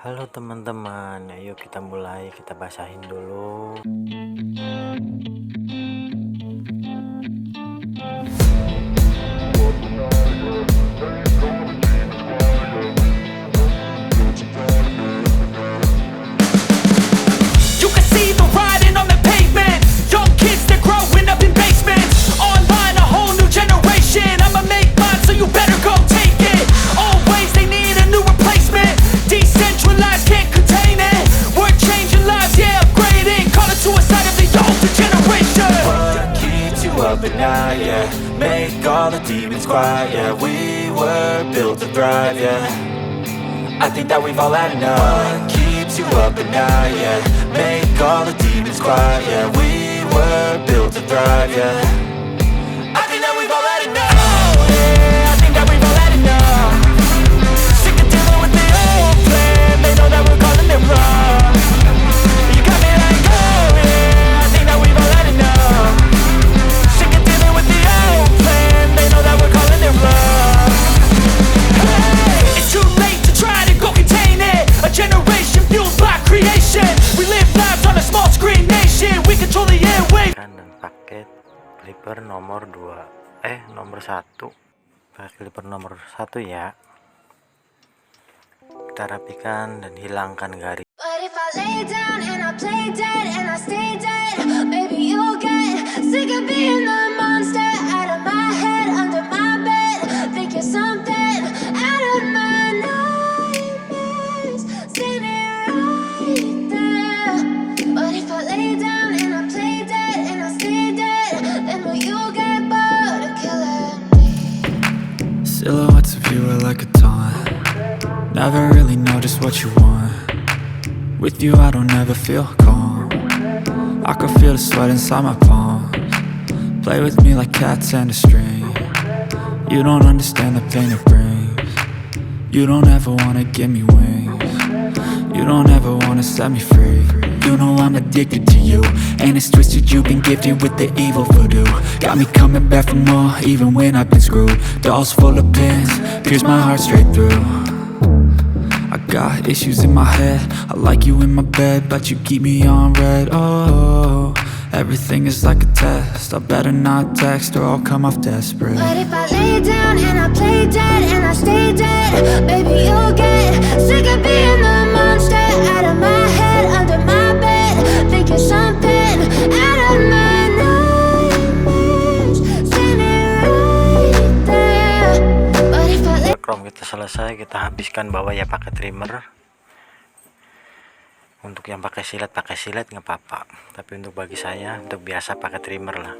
Halo teman-teman, ayo kita mulai, kita basahin dulu. You can see the writing on the pavement. Young kids, they're growing up in basements. Online, a whole new generation. I'ma make mine, so you better go take it. Always, they need a new replacement. Decentralized, can't contain it. We're changing lives, yeah, upgrading. Call it suicide of the older generation. What keeps you up at night, yeah? Make all the demons quiet, yeah. We were built to thrive, yeah. I think that we've all had enough. What keeps you up at night, yeah? Make all the demons quiet, yeah. We were built to thrive, yeah. I think that we've all had enough. Oh, yeah, I think that we've all had enough. Sick of dealing with the old plan. They know that we're calling it wrong. You got me like, oh, yeah, I think that we've all had enough. Sick of dealing with the old plan. They know that we're calling it wrong. Hey, it's too late to try to go contain it. A generation fueled by creation. We live lives on a small screen nation. We control the airwaves. Dan paket clipper nomor 1 pakai clipper nomor 1 ya. Kita rapikan dan hilangkan garis. But if I lay down and I play dead and I stay dead, maybe you'll get sick of being the monster out of my head, under my bed. Think you're something out of my nightmares, standing right there. But if I lay down and I play dead and I stay dead, then will you get bored of killing me? Silhouettes of you are like a taunt. Never really know just what you want. With you I don't ever feel calm. I can feel the sweat inside my palms. Play with me like cats and a string. You don't understand the pain it brings. You don't ever wanna give me wings. You don't ever wanna set me free. You know I'm addicted to you, and it's twisted, you've been gifted with the evil voodoo. Got me coming back for more, even when I've been screwed. Dolls full of pins, pierce my heart straight through. I got issues in my head, I like you in my bed, but you keep me on red. Oh, everything is like a test, I better not text or I'll come off desperate. But if I lay down and I play dead and I stay dead, baby you'll get sick of being the monster out of my head, under my bed. Think you're something out of my nightmares, standing right there. But if I lay Chrome kita selesai, kita habiskan bawah ya pakai trimmer. Untuk yang pakai silet nggak apa-apa, tapi untuk bagi saya untuk biasa pakai trimmer lah.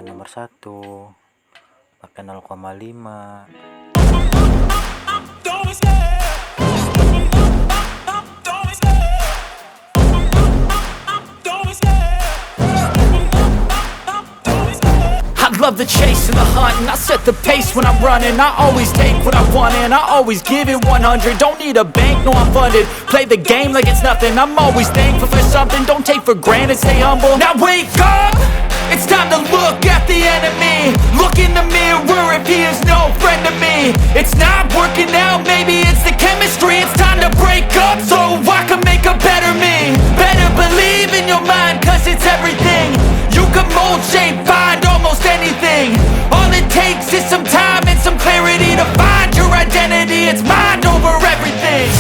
nomor 1 pakai 0,5. I love the chase and the hunt, and I set the pace when I'm running. I always take what I want and I always give it 100. Don't need a bank, no I'm funded. Play the game like it's nothing. I'm always thankful for something. Don't take for granted, stay humble. Now wake up! It's time to look at the enemy. Look in the mirror if he is no friend to me. It's not working out, maybe it's the chemistry. It's time to break up so I can make a better me. Better believe in your mind, cause it's everything. You can mold, shape, find almost anything. All it takes is some time and some clarity to find your identity. It's mind over everything.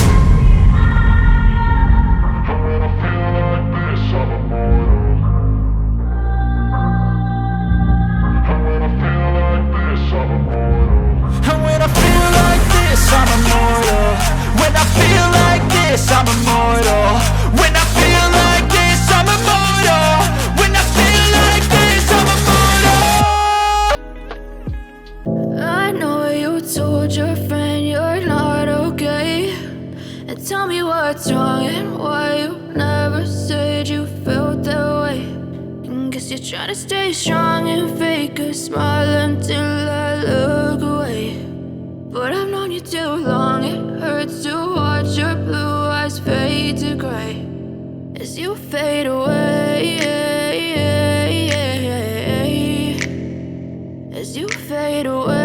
And when I feel like this, I'm immortal. When I feel like this, I'm immortal. When I feel like this, I'm immortal. When I feel like this, I'm immortal. I know you told your friend you're not okay, and tell me what's wrong and why you never said you felt that way. And guess you're trying to stay strong and fake a smile until I look away. But I've known you too long, it hurts to watch your blue eyes fade to gray as you fade away. As you fade away.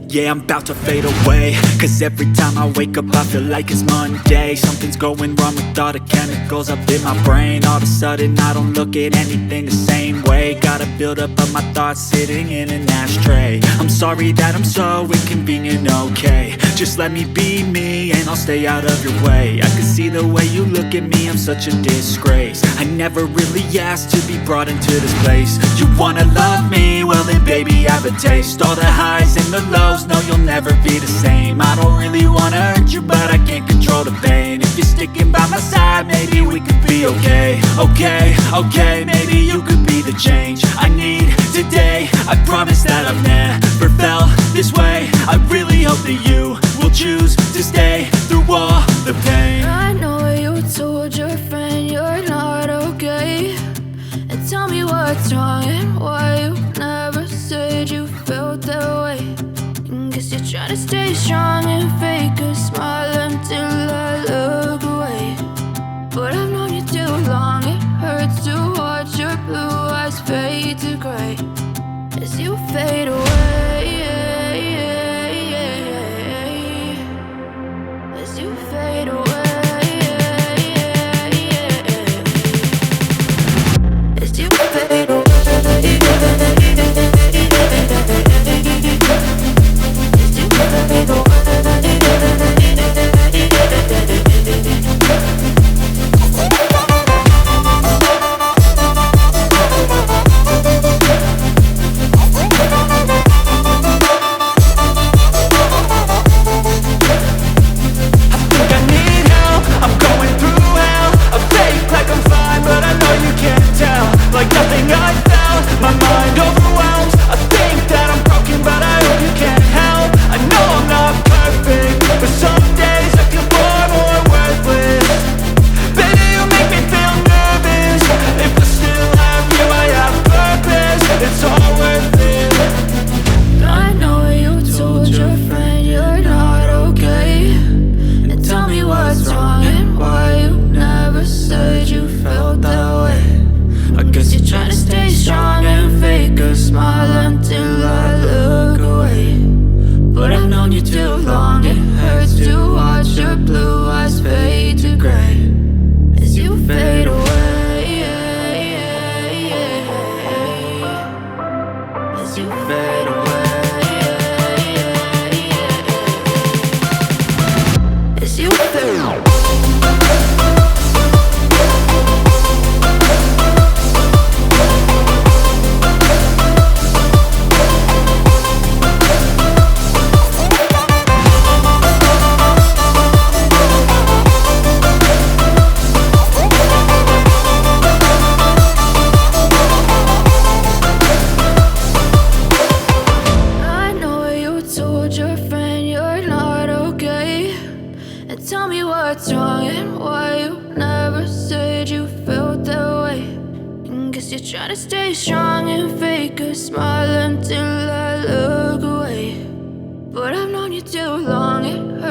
Yeah, I'm about to fade away, cause every time I wake up I feel like it's Monday. Something's going wrong with all the chemicals up in my brain. All of a sudden I don't look at anything the same way. Gotta build up of my thoughts sitting in an ashtray. I'm sorry that I'm so inconvenient, okay. Just let me be me and I'll stay out of your way. I can see the way you look at me, I'm such a disgrace. I never really asked to be brought into this place. You wanna love me? Well then baby I have a taste. All the highs and the lows, no you'll never be the same. I don't really wanna hurt you but I can't control the pain. If you're sticking by my side maybe we could be okay. Okay, maybe you could be the change I need today. I promise that I've never felt this way. I really hope that you will choose to stay through all the pain. I know you told your friend you're not okay, and tell me what's wrong and why you never said you felt that way. And guess you're trying to stay strong and fake a smile until I look away. But I've known you too long, it hurts to watch your blue eyes fade to gray as you fade away. As you fade away. As you fade away. Like nothing I felt, my mind overwhelms. I think that I'm broken, but I hope you can't help. I know I'm not perfect, but some days I feel far more worthless. Baby, you make me feel nervous. If I still have you, I have purpose. It's all worth it. I know you told your friend you're not okay, and tell me what's wrong and why you never said you felt that way. I guess you're trying to stay strong and fake a smile until I look away. But I've known you too long, it hurts to watch your blue eyes fade to gray as you fade away. As you fade away. As you fade away. Guess you're trying to stay strong and fake a smile until I look away. But I've known you too long, it